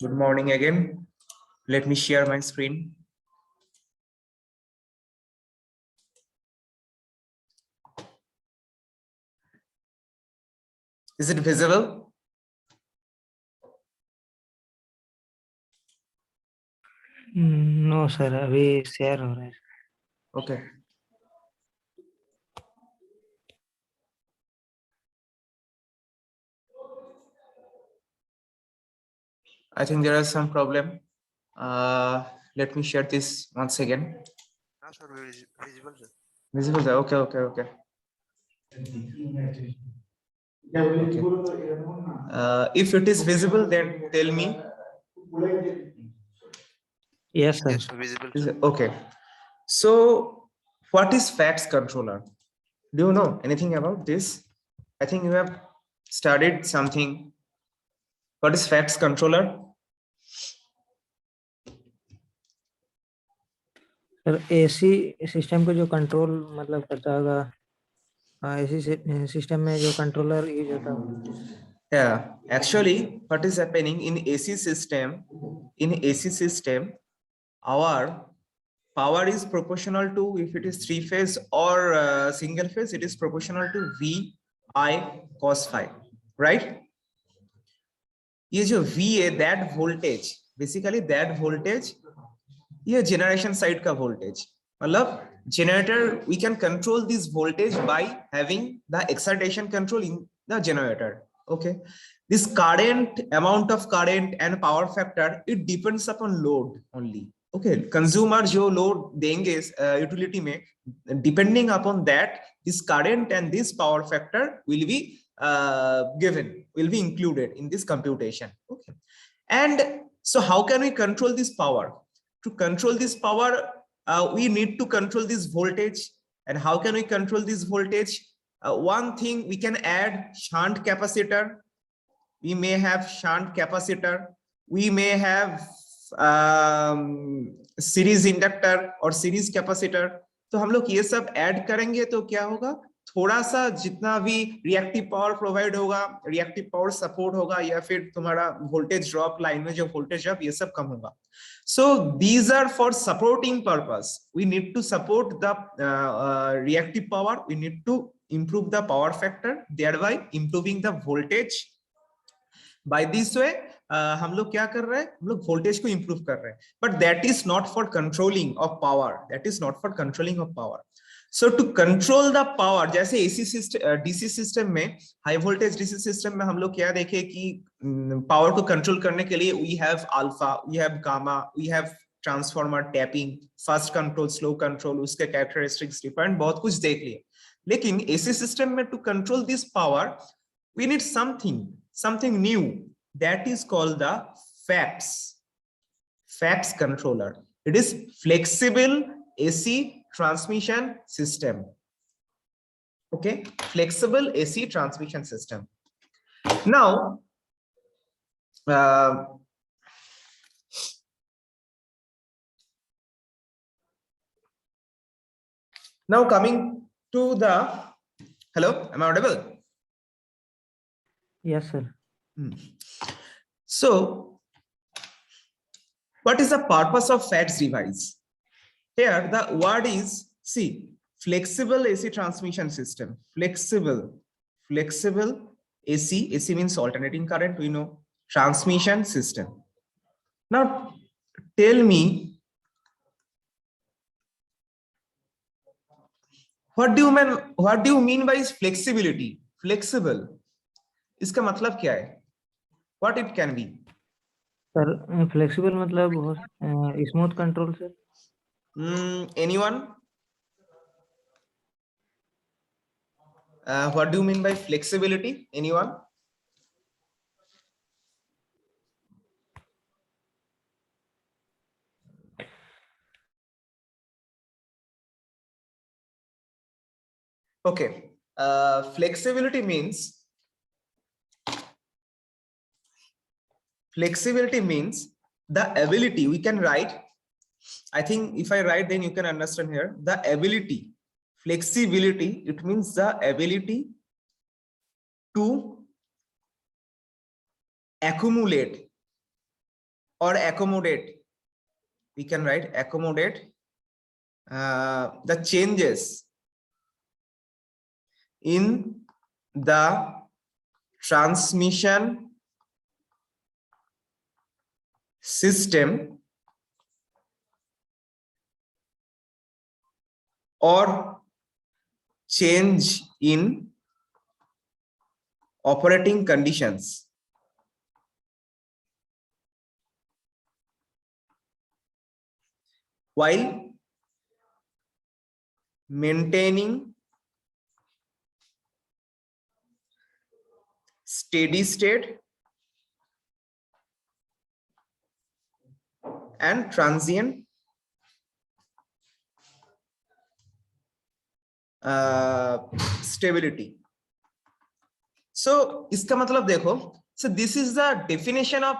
Good morning again. Let me share my screen. Is it visible? No sir, अभी share हो रहा है. Okay. I think there is some problem. Let me share this once again. Sir, visible sir. Visible there. Okay. If it is visible, then tell me. Yes sir. Yes, sir, visible. Is Sir. it? Okay. So, what is FACTS controller? Do you know anything about this? I think you have studied something. What is FACTS controller? Sir AC system को जो control मतलब करता होगा, AC system में जो controller use होता है. Yeah, actually, what is happening in AC system? In AC system, our power is proportional to, if it is three phase or single phase, it is proportional to V I cos phi, right? ये जो V है, that voltage, basically that voltage, ये generation side का voltage. मतलब generator, we can control this voltage by having the excitation control in the generator. Okay, this current, amount of current and power factor, it depends upon load only. Okay, consumer जो load देंगे utility में, depending upon that, this current and this power factor will be given, will be included in this computation. Okay, and so how can we control this power? To control this power, we need to control this voltage. And how can we control this voltage? One thing, we can add shunt capacitor. We may have shunt capacitor. We may have series inductor or series capacitor. तो हम लोग ये सब add करेंगे तो क्या होगा, थोड़ा सा जितना भी रिएक्टिव पावर प्रोवाइड होगा, रिएक्टिव पावर सपोर्ट होगा, या फिर तुम्हारा वोल्टेज ड्रॉप, लाइन में जो वोल्टेज ड्रॉप, ये सब कम होगा. So these are for supporting purpose. We need to support the reactive power. We need to improve the power factor, thereby improving the voltage. By this way, हम लोग क्या कर रहे हैं, हम लोग वोल्टेज को इंप्रूव कर रहे हैं. But that is not for controlling of power, that is not for controlling of power. So to control the power, जैसे एसी सिस्टम, डीसी सिस्टम में, हाई वोल्टेज डीसी सिस्टम में हम लोग क्या देखे कि पावर को कंट्रोल करने के लिए we have alpha, we have gamma, we have transformer, tapping, fast control, slow control, उसके कैरेक्टरिस्टिक्स डिफरेंट, बहुत कुछ देख लिए. लेकिन एसी सिस्टम में to control this power, we need something new, that is called the FACTS controller. It is flexible AC transmission system. Okay, flexible AC transmission system. Now coming to the, hello, am I audible? Yes sir. So what is the purpose of FACTS device? Here the word is, see, flexible AC transmission system. Flexible AC means alternating current, we know. Transmission system. Now tell me, what do you mean by flexibility? Flexible, इसका मतलब क्या है? What it can be? Sir flexible मतलब smooth control sir. Anyone? What do you mean by flexibility? Anyone? Okay, flexibility means the ability, we can write, I think if I write then you can understand here, the ability, flexibility, it means the ability to accumulate or accommodate, we can write accommodate the changes in the transmission system or change in operating conditions while maintaining steady state and transient stability. So इसका मतलब देखो, so this is the definition of,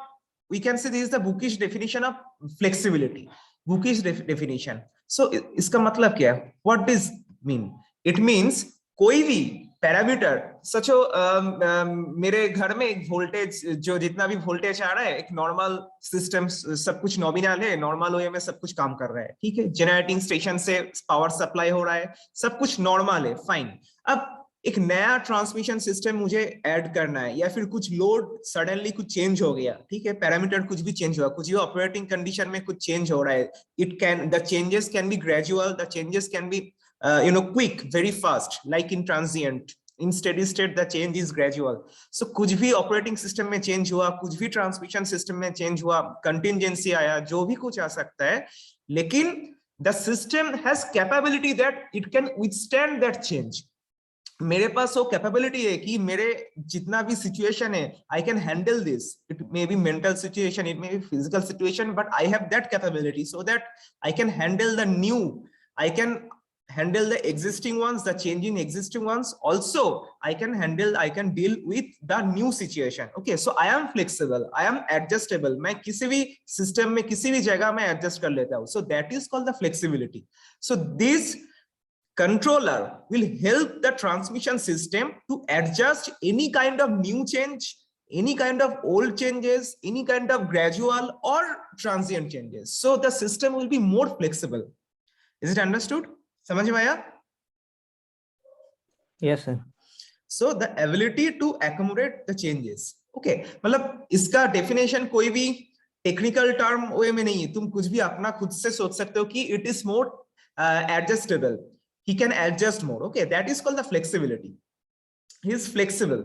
we can say this is the bookish definition of flexibility, bookish definition. So इसका मतलब क्या है? What does mean? It means कोई भी parameter सचो मेरे घर में एक वोल्टेज, जो जितना भी वोल्टेज आ रहा है, एक नॉर्मल सिस्टम, सब कुछ नॉमिनल है, नॉर्मल वे में सब कुछ काम कर रहा है, ठीक है, जनरेटिंग स्टेशन से पावर सप्लाई हो रहा है, सब कुछ नॉर्मल है, फाइन। अब एक नया ट्रांसमिशन सिस्टम मुझे ऐड करना है, या फिर कुछ लोड सडनली कुछ चेंज हो गया, ठीक है, पैरामीटर कुछ भी चेंज हुआ, कुछ भी ऑपरेटिंग कंडीशन में कुछ चेंज हो रहा है, it can, the changes can be gradual, the changes can be quick, very fast, like in transient, in steady state the change is gradual. So कुछ भी ऑपरेटिंग सिस्टम में चेंज हुआ, कुछ भी ट्रांसमिशन सिस्टम में चेंज हुआ, contingency आया, जो भी कुछ आ सकता है, लेकिन the system has capability that it can withstand that change. मेरे पास वो कैपेबिलिटी है कि मेरे जितना भी सिचुएशन है, I can handle this, it may be mental situation, it may be physical situation, but I have that capability so that I can handle the new, I can handle the existing ones, the changing existing ones, also I can deal with the new situation. Okay, so I am flexible, I am adjustable, मैं किसी भी system में किसी भी जगह में adjust कर लेता हूँ, so that is called the flexibility. So this controller will help the transmission system to adjust any kind of new change, any kind of old changes, any kind of gradual or transient changes, so the system will be more flexible. Is it understood? समझ में आया? Yes sir. So the ability to accommodate the changes. Okay, मतलब इसका definition कोई भी technical term way में नहीं है, तुम कुछ भी अपना खुद से सोच सकते हो कि it is more adjustable, he can adjust more. Okay, that is called the flexibility. He is flexible.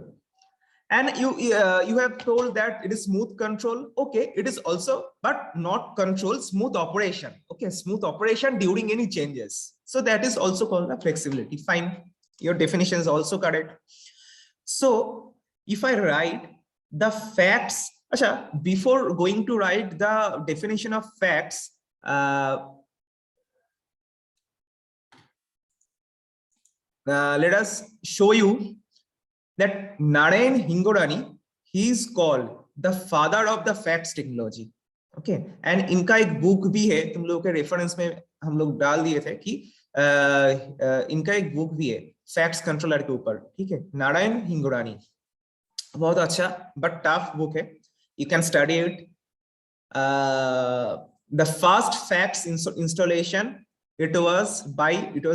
And you have told that it is smooth control. Okay, it is also, but not control, smooth operation. Okay, smooth operation during any changes, so that is also called the flexibility. Fine, your definition is also correct. So if I write the facts, acha, before going to write the definition of facts, let us show you that Narayan Hingorani, he is called the father of the facts technology. Okay, and इनका एक book भी है, तुम लोगों के reference में हम लोग डाल दिए थे कि इनका एक बुक भी है फैक्ट्स कंट्रोलर के ऊपर, ठीक है, नारायण हिंगोरानी, बहुत अच्छा बट टफ बुक है, you can study it. The first facts installation, it was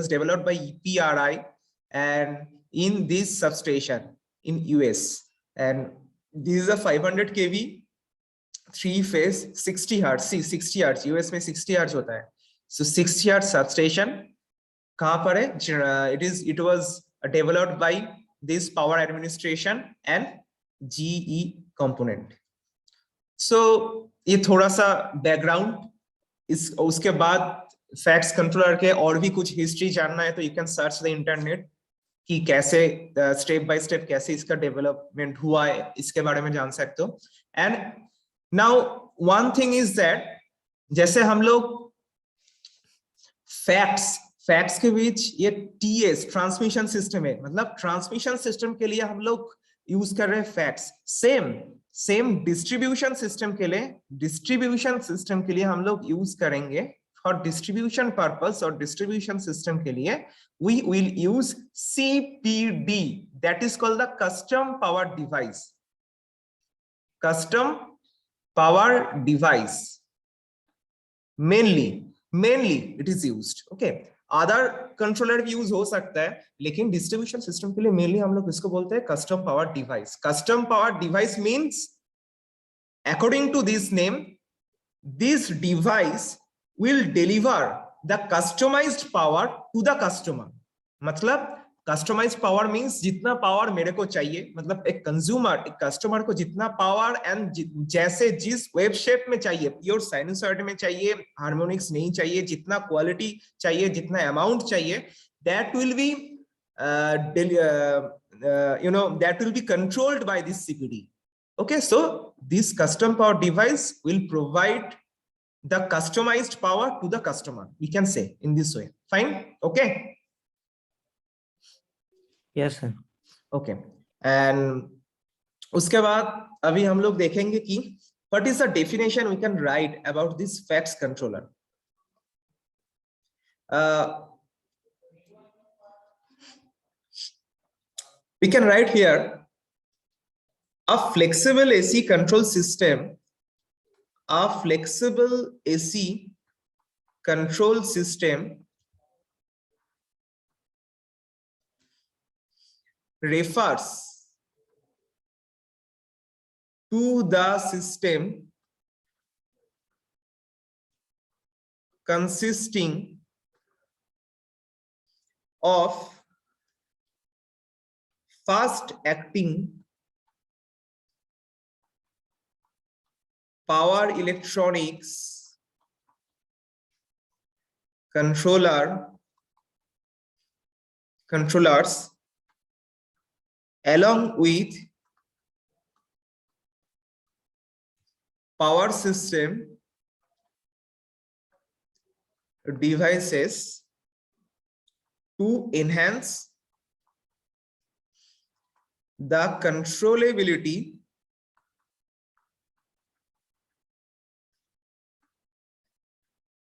developed by EPRI, and in this substation in US, and this is a 500 kV 3-phase 60 hertz. See, 60 hertz, US में 60 hertz होता है, so 60 hertz substation कहाँ पर है? It was developed by this power administration and GE component. So ये थोड़ा सा background, इस उसके बाद फैक्ट्स कंट्रोलर के और भी कुछ हिस्ट्री जानना है तो you can search the internet कि कैसे स्टेप बाय स्टेप कैसे इसका डेवलपमेंट हुआ है, इसके बारे में जान सकते हो. And now one thing is that, जैसे हम लोग फैक्ट्स के बीच ये टीएस ट्रांसमिशन सिस्टम है, मतलब ट्रांसमिशन सिस्टम के लिए हम लोग यूज कर रहे हैं फैक्ट्स. सेम डिस्ट्रीब्यूशन सिस्टम के लिए हम लोग यूज करेंगे फॉर डिस्ट्रीब्यूशन पर्पस, और डिस्ट्रीब्यूशन सिस्टम के लिए we will use CPD, that is called the custom power device. Custom power device mainly it is used. Okay, other controller भी use हो सकता है, लेकिन डिस्ट्रीब्यूशन सिस्टम के लिए मेनली हम लोग इसको बोलते हैं custom power device. Custom power device means according to this name, this device will deliver the customized power to the customer. मतलब कस्टमाइज्ड पावर मींस जितना पावर मेरे को चाहिए, मतलब एक कंज्यूमर एक कस्टमर को जितना पावर एंड जैसे जिस वेव शेप में चाहिए, प्योर साइनसॉइड में चाहिए, हार्मोनिक्स नहीं चाहिए, जितना क्वालिटी चाहिए, जितना अमाउंट चाहिए, that will be that will be controlled by this CPD. Okay, so this custom power device will provide the customized power to the customer, we can say in this way. Fine. Okay. Yes sir. Okay, and उसके बाद अभी हम लोग देखेंगे कि what is the definition we can write about this FACS controller. We can write here a flexible AC control system. A flexible AC control system refers to the system consisting of fast acting power electronics controllers along with power system devices to enhance the controllability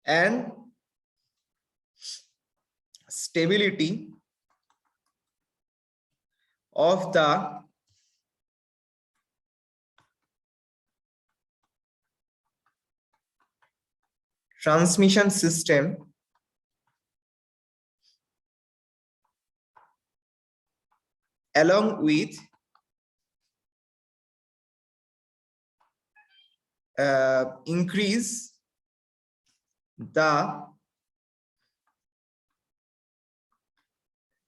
and stability of the transmission system along with increase the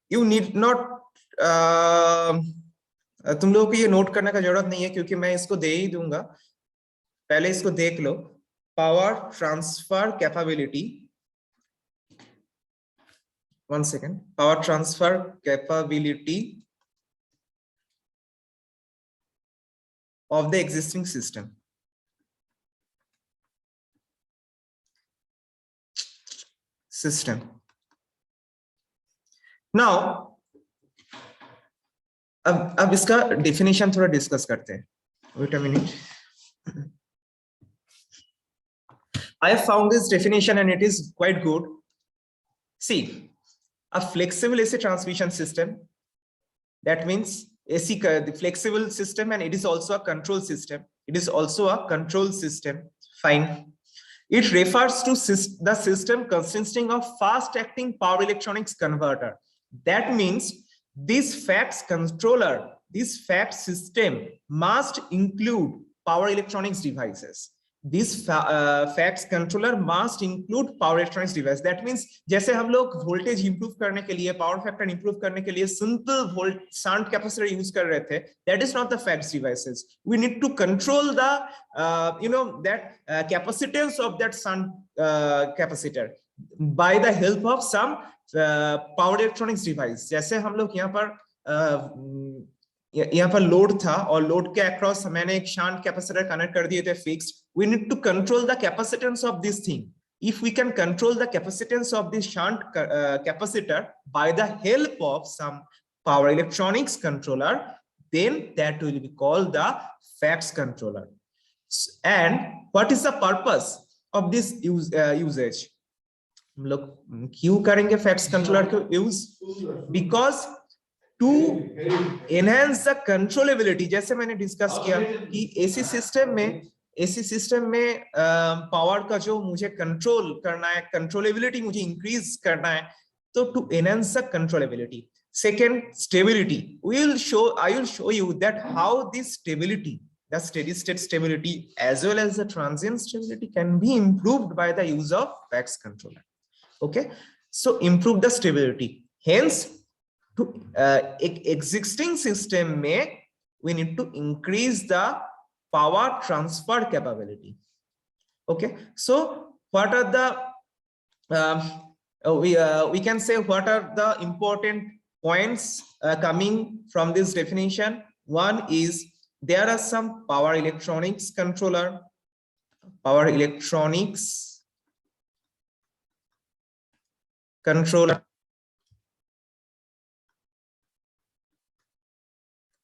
you need not तुम लोगों को ये note करने का जरूरत नहीं है क्योंकि मैं इसको दे ही दूंगा, पहले इसको देख लो. Power transfer capability, one second, power transfer capability of the existing system. Now अब इसका डेफिनेशन थोड़ा डिस्कस करते हैं. Wait a minute. I have found this definition and it is quite good. See, a flexible AC transmission system, that means AC, the flexible system, and it is also a control system. It is also a control system. Fine. It refers to the system consisting of fast-acting power electronics converter. That means this FACS controller, this FACS system must include power electronics devices. This FACS controller must include power electronics device. That means जैसे हम लोग voltage improve करने के लिए, power factor improve करने के लिए simple shunt capacitor use कर रहे थे, that is not the FACS devices. We need to control the capacitance of that shunt capacitor by the help of some power electronics device. जैसे हम लोग यहाँ पर लोड था और लोड के अक्रॉस मैंने एक शंट कैपेसिटर कनेक्ट कर दिए थे fixed. We need to control the capacitance of this thing. If we can control the capacitance of this shunt capacitor by the help of some power electronics controller, then that will be called the FACS controller. And what is the purpose of this usage? हम लोग क्यों करेंगे FACS controller को use? Because to enhance the controllability, जैसे मैंने discuss किया कि AC system में एसी सिस्टम में पावर का जो मुझे कंट्रोल करना है, कंट्रोलेबिलिटी मुझे इंक्रीज करना है, तो to enhance the controllability. Second, stability. I will show you that how this stability, the steady state stability as well as the transient stability, can be improved by the use of PAX controller. Okay, so improve the stability. Hence, to existing system may we need to increase the power transfer capability. Okay, so what are the we can say what are the important points coming from this definition. One is there are some power electronics controller, power electronics controller.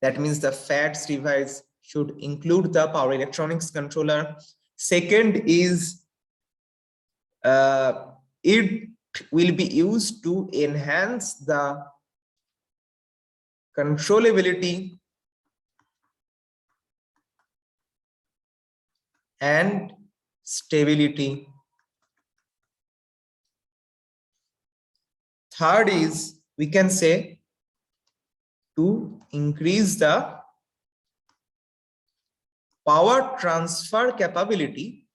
That means the FATS device should include the power electronics controller. Second is it will be used to enhance the controllability and stability. Third is we can say to increase the power transfer capability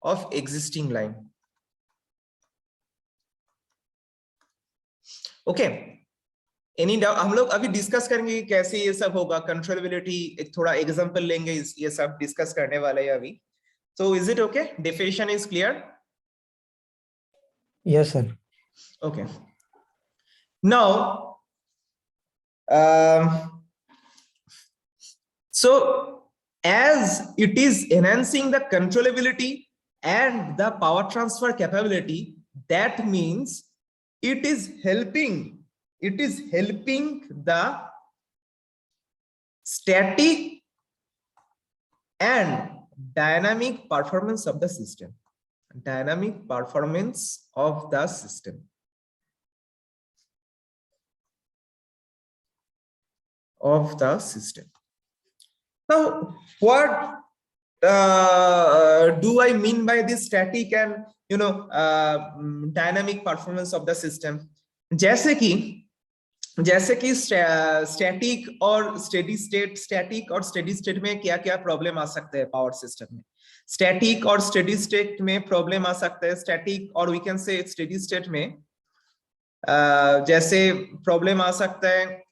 of existing line. Okay, any doubt? हम लोग अभी discuss करेंगे कि कैसे ये सब होगा, controllability, एक थोड़ा एग्जांपल लेंगे, ये सब डिस्कस करने वाले हैं अभी. So is it okay? Definition is clear? Yes sir. Okay, now so as it is enhancing the controllability and the power transfer capability, that means it is helping the static and dynamic performance of the system. Dynamic performance of the system. Now, what do I mean by this static and dynamic performance of the system? जैसे कि static और steady state में क्या क्या problem आ सकते हैं power system में. स्टैटिक और स्टेडी स्टेट में प्रॉब्लम आ सकते हैं. स्टैटिक और we can say steady state में जैसे प्रॉब्लम आ सकता है.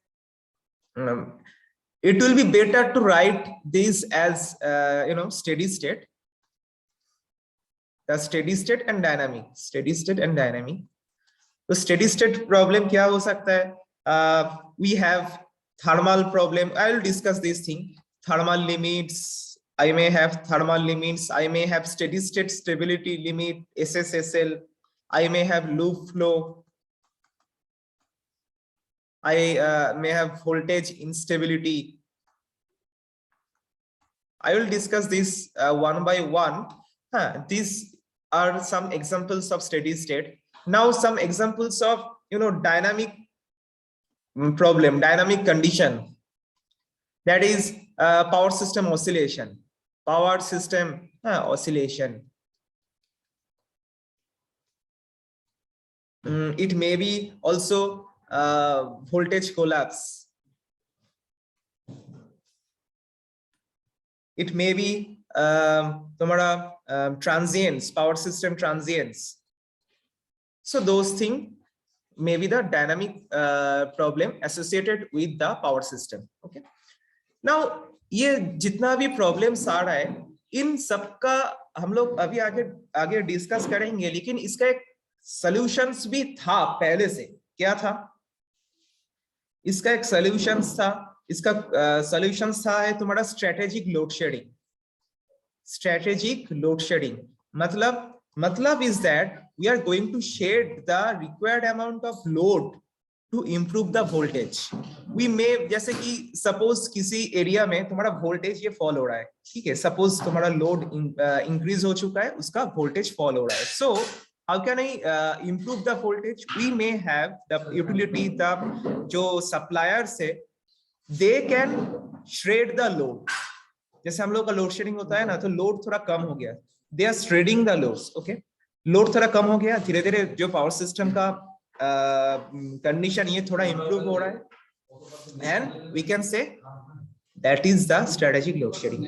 It will be better to write this as steady state, the steady state and dynamic. तो steady state problem क्या हो सकता है? We have thermal problem. I will discuss this thing. Thermal limits. I may have thermal limits. I may have steady state stability limit, SSSL. I may have loop flow. I may have voltage instability. I will discuss this one by one. These are some examples of steady state. Now some examples of dynamic problem, dynamic condition. That is power system oscillation. It may be also voltage collapse. It may be transients, power system transients. So those things may be the dynamic problem associated with the power system. Okay. Now ये जितना भी problems आ रहा है, इन सबका हम लोग अभी आगे डिस्कस करेंगे, लेकिन इसका एक सॉल्यूशंस भी था पहले से. क्या था इसका एक सॉल्यूशंस था? इसका सॉल्यूशंस था है तुम्हारा स्ट्रेटेजिक लोड शेडिंग. मतलब is that we are going to shed the required amount of load to improve the voltage. We may, जैसे कि सपोज किसी एरिया में तुम्हारा वोल्टेज ये फॉल हो रहा है, ठीक है, सपोज तुम्हारा लोड इंक्रीज हो चुका है, उसका वोल्टेज फॉल हो रहा है. सो how can I improve the voltage? We may have the utility, the जो supplier से they can shred the load. जैसे हम लोग का लोड शेडिंग होता है ना, तो लोड थोड़ा कम हो गया, they are shredding the loads. Okay, load थोड़ा कम हो गया, धीरे धीरे जो पावर सिस्टम का कंडीशन ये थोड़ा इंप्रूव हो रहा है, and we can say that is the strategic load shedding.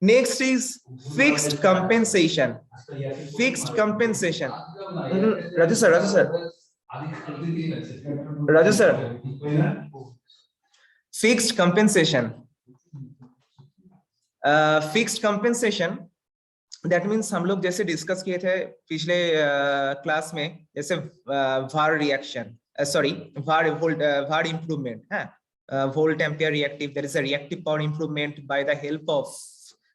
Next is fixed compensation. Fixed compensation. Raju sir. Fixed compensation. Fixed compensation. That means हम लोग जैसे डिस्कस किए थे पिछले क्लास में, जैसे VAR reaction, VAR improvement, volt ampere reactive, there is a reactive power improvement by the help of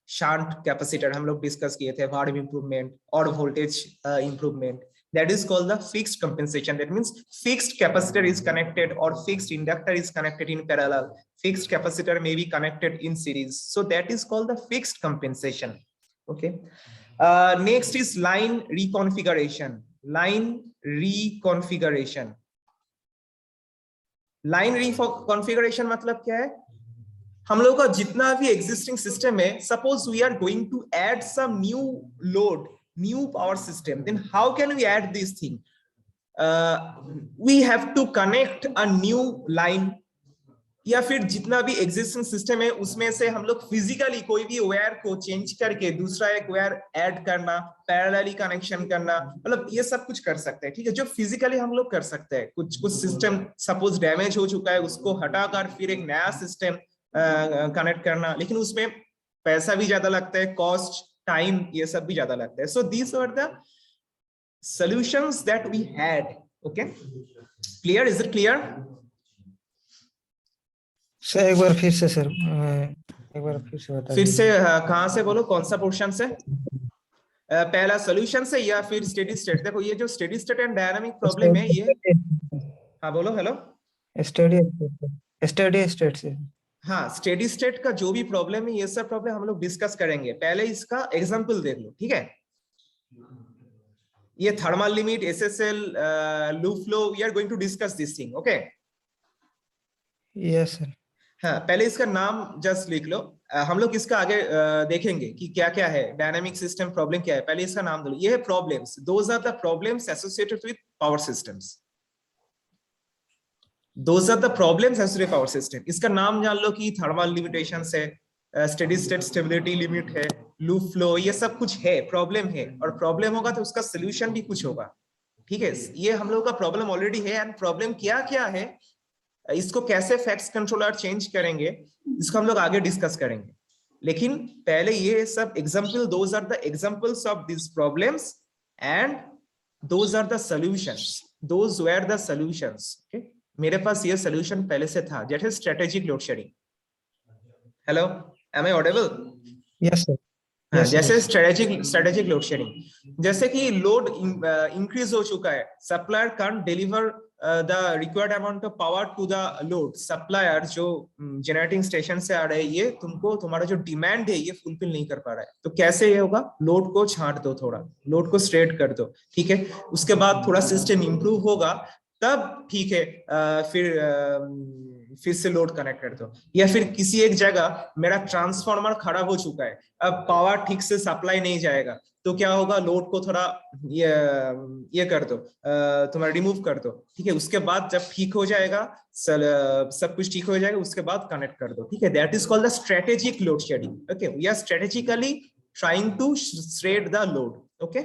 shunt capacitor, हम लोग डिस्कस किए थे, VAR improvement और voltage improvement. That is called the fixed compensation. That means fixed capacitor is connected or fixed inductor is connected in parallel. Fixed capacitor may be connected in series. So that is called the fixed compensation. Okay. Next is line reconfiguration. Line reconfiguration. Line reconfiguration मतलब क्या है? हम लोग का जितना भी existing system है, suppose we are going to add some new load, new power system, then how can we add this thing? We have to connect a new line, या फिर जितना भी एग्जिस्टिंग सिस्टम है उसमें से हम लोग फिजिकली कोई भी वायर को चेंज करके दूसरा एक वायर ऐड करना, पैरेलली कनेक्शन करना, मतलब ये सब कुछ कर सकते हैं. ठीक है, जो फिजिकली हम लोग कर सकते हैं. कुछ सिस्टम सपोज डैमेज हो चुका है, उसको हटाकर फिर एक नया सिस्टम कनेक्ट करना, लेकिन उसमें पैसा भी ज्यादा लगता है, कॉस्ट, टाइम, ये सब भी ज्यादा लगता है. So these were the solutions that we had. Okay, clear? Is it clear? Sir एक बार फिर से सर, एक बार फिर से बता फिर दीजिए. से कहां से बोलो, कौन सा पोर्शन से? पहला सॉल्यूशन से या फिर स्टेडी स्टेट? देखो ये जो steady state and dynamic problem है ये, हाँ बोलो. हेलो, स्टेडी स्टेट से. हाँ, स्टेडी स्टेट का जो भी प्रॉब्लम है ये सब प्रॉब्लम हम लोग डिस्कस करेंगे. पहले इसका एग्जांपल देख लो. ठीक है, ये thermal limit, SSL, loop flow, we are going to discuss this thing. Okay, yes sir. हाँ, पहले इसका नाम जस्ट लिख लो. हम लोग इसका आगे देखेंगे कि क्या क्या है, डायनामिक सिस्टम प्रॉब्लम क्या है. पहले इसका नाम दो. ये है problems. Those are the problems associated with power systems. Those are the problems associated power system. इसका नाम जान लो कि थर्मल लिमिटेशंस है, स्टेडी स्टेट स्टेबिलिटी लिमिट है, लूप फ्लो, ये सब कुछ है, प्रॉब्लम है. और प्रॉब्लम होगा तो उसका सोल्यूशन भी कुछ होगा. ठीक है, ये हम लोग का प्रॉब्लम ऑलरेडी है. एंड प्रॉब्लम क्या क्या है, इसको कैसे फैक्ट्स कंट्रोलर चेंज करेंगे, इसको हम लोग आगे डिस्कस करेंगे. लेकिन पहले ये सब example, those are the examples of this problems and those are the solutions. Those were the solutions. Okay, मेरे पास ये सॉल्यूशन पहले से था, that is strategic load shedding. Hello, am I audible? Yes sir. जैसे स्ट्रेटेजिक लोड शेडिंग, जैसे कि load increase हो चुका है, supplier can't deliver the required amount of power to the load. Supplier जो जनरेटिंग स्टेशन से आ रहे हैं, ये तुमको तुम्हारा जो डिमांड है ये फुलफिल नहीं कर पा रहा है. तो कैसे ये होगा? लोड को छांट दो, थोड़ा लोड को स्ट्रेट कर दो. ठीक है, उसके बाद थोड़ा सिस्टम इंप्रूव होगा, तब ठीक है फिर से लोड कनेक्ट कर दो. या फिर किसी एक जगह मेरा ट्रांसफार्मर खराब हो चुका है, अब पावर ठीक से सप्लाई नहीं जाएगा, तो क्या होगा, लोड को थोड़ा ये कर दो, तुम्हारा रिमूव कर दो. ठीक है, उसके बाद जब ठीक हो जाएगा, सब कुछ ठीक हो जाएगा, उसके बाद कनेक्ट कर दो. ठीक है, that is called the strategic load shedding. Okay, we are strategically trying to shred the load. Okay,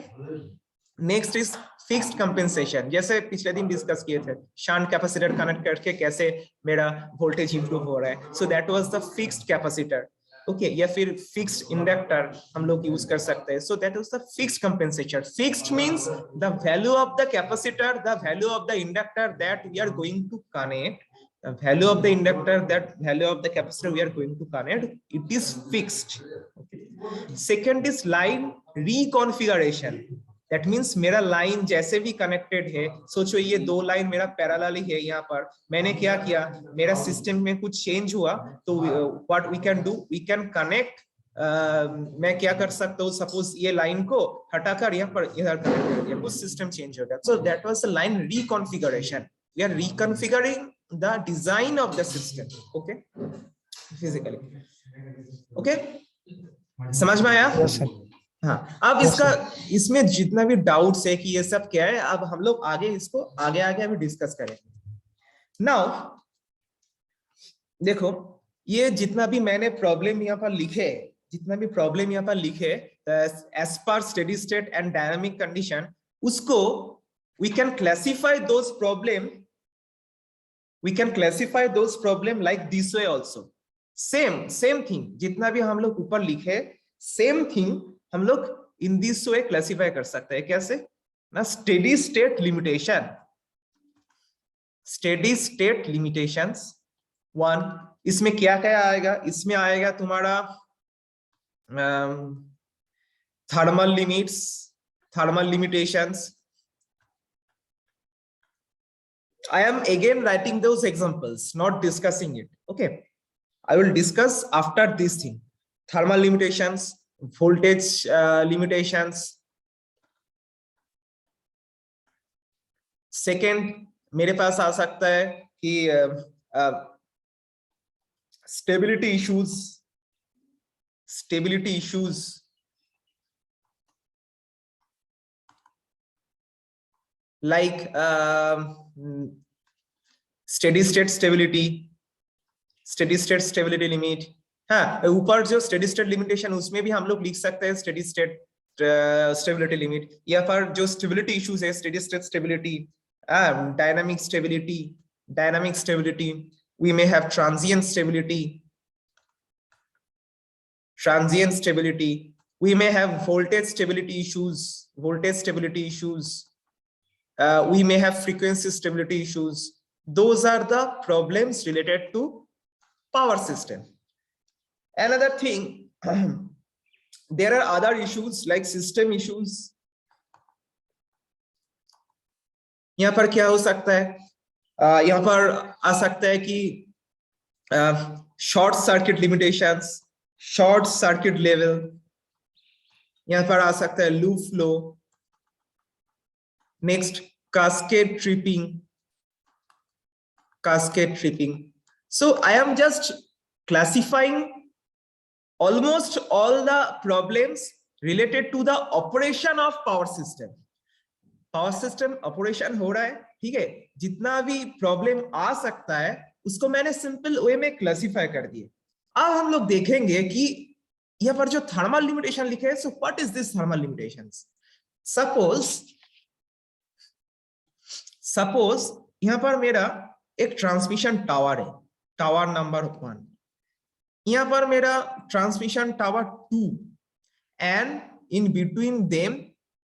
next is fixed compensation. जैसे पिछले दिन डिस्कस किए थे, शंट कैपेसिटर कनेक्ट करके कैसे मेरा वोल्टेज इंप्रूव हो रहा है. सो that was the fixed capacitor. Okay, या फिर फिक्स्ड इंडक्टर हम लोग यूज कर सकते हैं. So that was the fixed compensation. Fixed means the value of the capacitor, the value of the inductor that we are going to connect, the value of the inductor, that value of the capacitor we are going to connect, it is fixed. Okay. Second is line reconfiguration. That means मेरा line जैसे भी connected है, सोचो ये दो line मेरा parallel है, यहाँ पर मैंने क्या किया, मेरा सिस्टम में कुछ चेंज हुआ, तो what we can do, we can connect मैं क्या कर सकता हूँ, सपोज ये लाइन को हटाकर यहाँ पर इधर कर दिया, कुछ सिस्टम चेंज हो गया. So that was the line reconfiguration. We are reconfiguring the design of the system. Okay, physically. Okay, समझ में आया? Yes sir. हाँ, अब इसका इसमें जितना भी डाउट्स है कि ये सब क्या है, अब हम लोग आगे इसको आगे आगे अभी डिस्कस करेंगे. नाउ देखो, ये जितना भी मैंने प्रॉब्लम यहाँ पर लिखे, जितना भी प्रॉब्लम यहाँ पर लिखे as per steady state and dynamic condition, उसको we can classify those problem, we can classify those problem like this way also. Same thing जितना भी हम लोग ऊपर लिखे, सेम थिंग हम लोग इन दिस वे क्लासिफाई कर सकते हैं. कैसे ना, steady state limitation, steady state limitations 1. इसमें क्या क्या आएगा, इसमें आएगा तुम्हारा thermal limits, thermal limitations. I am again writing those examples, not discussing it. Okay, I will discuss after this thing. Thermal limitations, voltage limitations. Second, मेरे पास आ सकता है कि stability issues, stability issues. Like steady state stability, steady state stability limit. हाँ, ऊपर जो steady state limitation उसमें भी हम लोग लिख सकते हैं steady state stability limit. या पर जो stability issues है, steady state stability, dynamic stability, dynamic stability. We may have transient stability, transient stability. We may have voltage stability issues, voltage stability issues. We may have frequency stability issues. Those are the problems related to power system. Another thing, there are other issues like system issues. यहाँ पर क्या हो सकता है, यहाँ पर आ सकता है कि short circuit limitations, short circuit level. यहाँ पर आ सकता है loop flow. Next, cascade tripping, cascade tripping. So I am just classifying almost all the problems related to the operation of power system. Power system operation हो रहा है, ठीक है, जितना भी प्रॉब्लम आ सकता है उसको मैंने सिंपल वे में क्लासिफाई कर दिए. अब हम लोग देखेंगे कि यहाँ पर जो थर्मल लिमिटेशन लिखे है, so what is this thermal limitations. Suppose यहाँ पर मेरा एक ट्रांसमिशन टावर है, टावर नंबर 1. यहाँ पर मेरा transmission tower 2, and in between them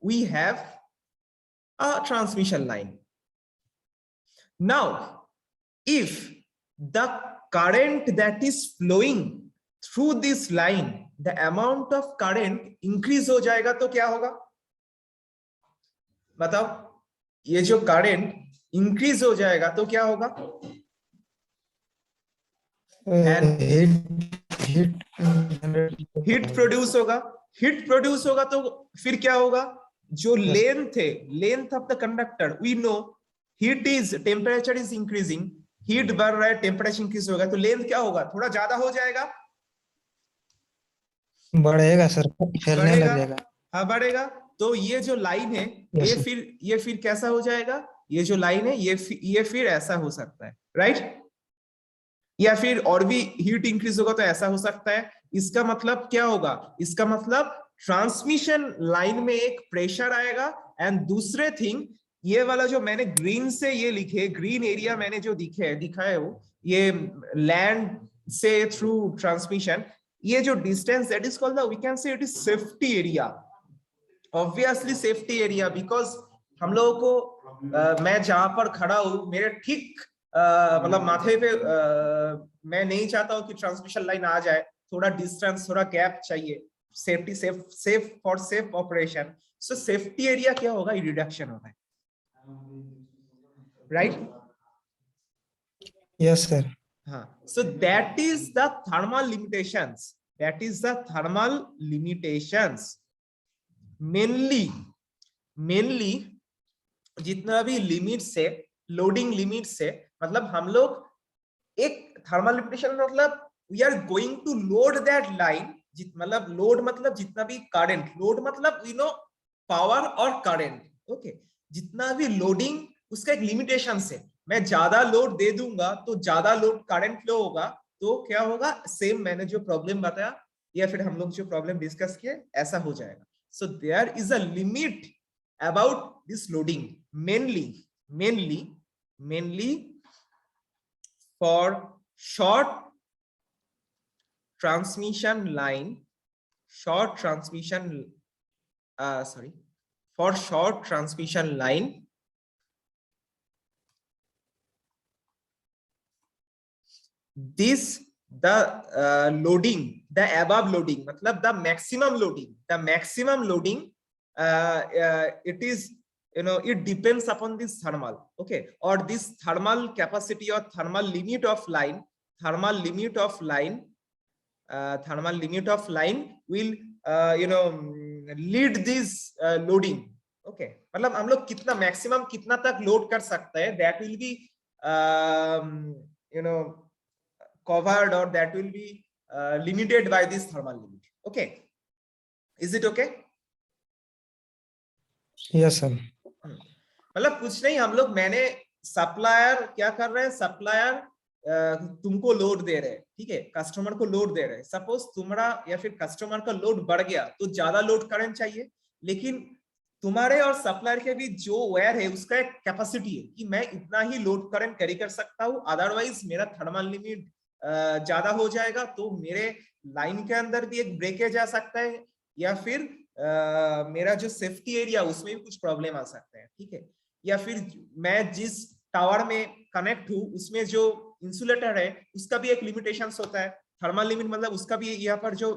we have a transmission line. Now if the current that is flowing through this line, the amount of current increase हो जाएगा तो क्या होगा, बताओ. ये जो करंट इंक्रीज हो जाएगा तो क्या होगा, हीट प्रोड्यूस होगा. हीट प्रोड्यूस होगा तो फिर क्या होगा, जो लेंथ है, length of the conductor, we know heat is, temperature is increasing, heat बढ़ रहा है, टेम्परेचर इंक्रीज होगा तो लेंथ क्या होगा, थोड़ा ज्यादा हो जाएगा, बढ़ेगा सर, फैलने लग जाएगा. हाँ बढ़ेगा. तो ये जो लाइन है, ये फिर कैसा हो जाएगा, ये जो लाइन है ये फिर ऐसा हो सकता है, राइट. या फिर और भी हीट इंक्रीज होगा तो ऐसा हो सकता है. इसका मतलब क्या होगा, इसका मतलब ट्रांसमिशन लाइन में एक प्रेशर आएगा. एंड दूसरे थिंग, ये वाला जो मैंने ग्रीन से ये लिखे, ग्रीन एरिया मैंने जो दिखाया हो, ये लैंड से थ्रू ट्रांसमिशन, ये जो distance, that is called the, we can say it is safety area. Obviously safety area, because हम लोगों को मैं जहां पर खड़ा हूं, मेरे ठीक मतलब माथे पे मैं नहीं चाहता हूं कि ट्रांसमिशन लाइन आ जाए, थोड़ा डिस्टेंस, थोड़ा गैप चाहिए. Safety, safe for safe operation. So safety area क्या होगा, रिडक्शन होगा, राइट. Yes sir. हाँ, so that is the thermal limitations. that is the thermal limitations. mainly जितना भी लिमिट्स है, लोडिंग लिमिट्स है, मतलब हम लोग एक थर्मल लिमिटेशन मतलब we are going to load that line, मतलब लोड मतलब जितना भी करंट, लोड मतलब यू नो पावर और करंट, ओके, जितना भी लोडिंग उसका एक लिमिटेशन है। मैं ज्यादा लोड दे दूंगा तो ज्यादा लोड करंट फ्लो होगा, तो क्या होगा, सेम मैंने जो प्रॉब्लम बताया या फिर हम लोग जो प्रॉब्लम डिस्कस किए ऐसा हो जाएगा। So there is a limit about this loading, mainly for short transmission line, for short transmission line, this the loading, the above loading मतलब the maximum loading it is, you know, it depends upon this thermal, okay, or this thermal capacity or thermal limit of line will you know lead this loading, okay, मतलब हम लोग कितना maximum कितना तक load कर सकते हैं, that will be you know covered, or that will be limited by this thermal limit, okay, is it okay? Yes sir. मतलब कुछ नहीं, हम लोग, मैंने सप्लायर क्या कर रहे हैं, सप्लायर तुमको लोड दे रहे हैं, ठीक है, कस्टमर को लोड दे रहे हैं। सपोज तुम्हारा या फिर कस्टमर का लोड बढ़ गया तो ज्यादा लोड करंट चाहिए, लेकिन तुम्हारे और सप्लायर के बीच जो वायर है उसका एक कैपेसिटी है कि मैं इतना ही लोड करंट कैरी कर सकता हूँ, अदरवाइज मेरा थर्मल लिमिट ज्यादा हो जाएगा, तो मेरे लाइन के अंदर भी एक ब्रेकेज आ सकता है, या फिर मेरा जो सेफ्टी एरिया उसमें भी कुछ प्रॉब्लम आ सकता है, ठीक है, या फिर मैं जिस टावर में कनेक्ट हूँ उसमें जो इंसुलेटर है उसका भी एक लिमिटेशंस होता है, थर्मल लिमिट मतलब उसका भी यहाँ पर जो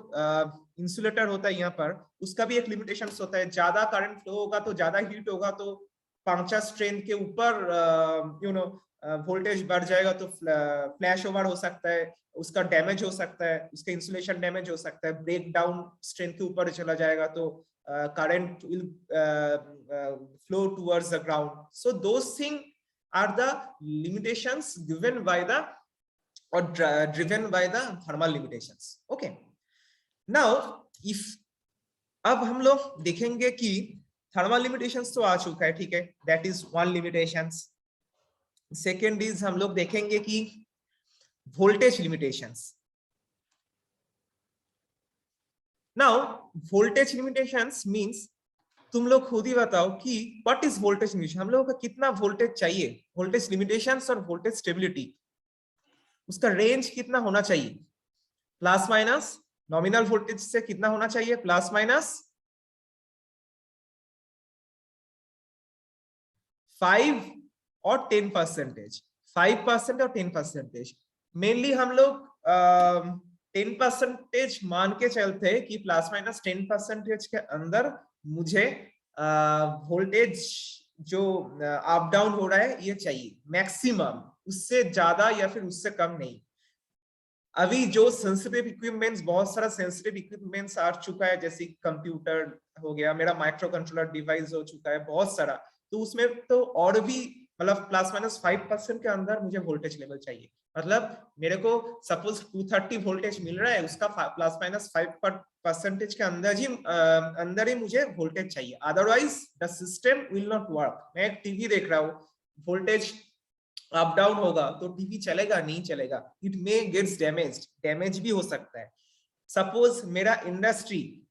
इंसुलेटर होता है यहाँ पर उसका भी एक लिमिटेशंस होता है, ज्यादा करंट फ्लो होगा तो ज्यादा हीट होगा, तो पंक्चर स्ट्रेंथ के ऊपर यू नो वोल्टेज बढ़ जाएगा तो फ्लैश ओवर हो सकता है, उसका डैमेज हो सकता है, उसका इंसुलेशन डैमेज हो सकता है, ब्रेक डाउन स्ट्रेंथ के ऊपर चला जाएगा तो current will flow towards the ground. So those things are the limitations given by the or driven by the thermal limitations. Okay. Now if अब हम लोग देखेंगे कि थर्मल लिमिटेशंस तो आ चुका है, ठीक है, that is one limitations. Second is हम लोग देखेंगे कि voltage limitations. Now voltage limitations means तुम लोग खुद ही बताओ कि व्हाट इज वोल्टेज लिमिटेशन, हम लोगों को कितना वोल्टेज चाहिए, वोल्टेज लिमिटेशंस और वोल्टेज स्टेबिलिटी, उसका रेंज कितना होना चाहिए, प्लस माइनस नॉमिनल वोल्टेज से कितना होना चाहिए, प्लस माइनस 5 और 10%, 5% और 10%। मेनली हम लोग 10% मान के चलते हैं कि प्लस माइनस 10% के अंदर मुझे वोल्टेज जो अप डाउन हो रहा है ये चाहिए मैक्सिमम, उससे ज्यादा या फिर उससे कम नहीं। अभी जो सेंसिटिव इक्विपमेंट्स, बहुत सारा सेंसिटिव इक्विपमेंट्स आ चुका है, जैसे कंप्यूटर हो गया, मेरा माइक्रो कंट्रोलर डिवाइस हो चुका है बहुत सारा, तो उसमें तो और भी मतलब प्लस माइनस 5% के अंदर मुझे वोल्टेज लेवल चाहिए। मतलब मेरे को सपोज 230 वोल्टेज मिल रहा है, उसका प्लस माइनस 5% के अंदर ही मुझे वोल्टेज चाहिए, otherwise the system will not work. मैं एक टीवी देख रहा हूँ, वोल्टेज अप डाउन होगा तो टीवी चलेगा नहीं चलेगा, इट मे गेट्स डैमेज भी हो सकता है। सपोज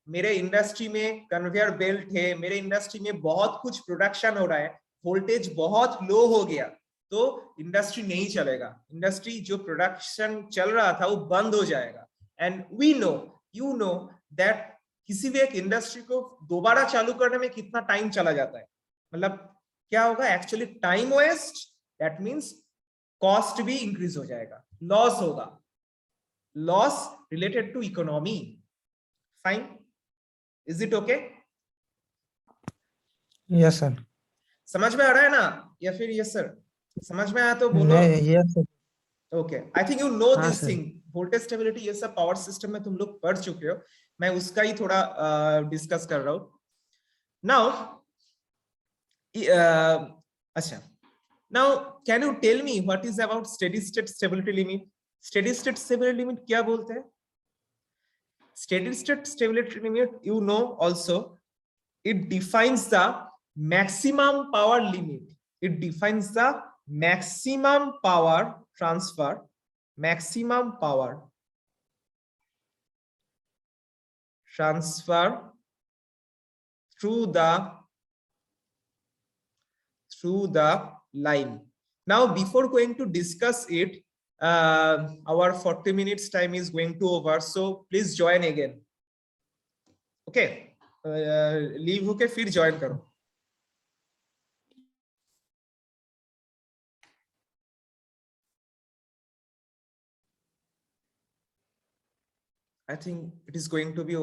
मेरे इंडस्ट्री में कन्वेयर बेल्ट है, मेरे इंडस्ट्री में बहुत कुछ प्रोडक्शन हो रहा है, वोल्टेज बहुत लो हो गया तो इंडस्ट्री नहीं चलेगा, इंडस्ट्री जो प्रोडक्शन चल रहा था वो बंद हो जाएगा। And we know, you know that किसी भी एक इंडस्ट्री को दोबारा चालू करने में कितना टाइम चला जाता है, मतलब क्या होगा actually, time waste, that means cost भी इंक्रीज हो जाएगा, लॉस होगा, loss related to economy. Fine, is it okay? Yes sir. समझ में आ रहा है ना, या फिर यस सर? समझ में आया तो बोलो। Yes sir. Okay, I think you know हाँ this sir. Thing, voltage stability ये सब पावर सिस्टम में तुम लोग पढ़ चुके हो, मैं उसका ही थोड़ा डिस्कस कर रहा हूँ नाउ। अच्छा, now can you tell me what is about steady state stability limit? Steady state stability limit क्या बोलते हैं? Steady state stability limit, you know also, it defines the maximum power limit. It defines the maximum power transfer, maximum power transfer through the line. Now before going to discuss it, our 40 minutes time is going to over, so please join again. Okay, leave होके फिर join करो. I think it is going to be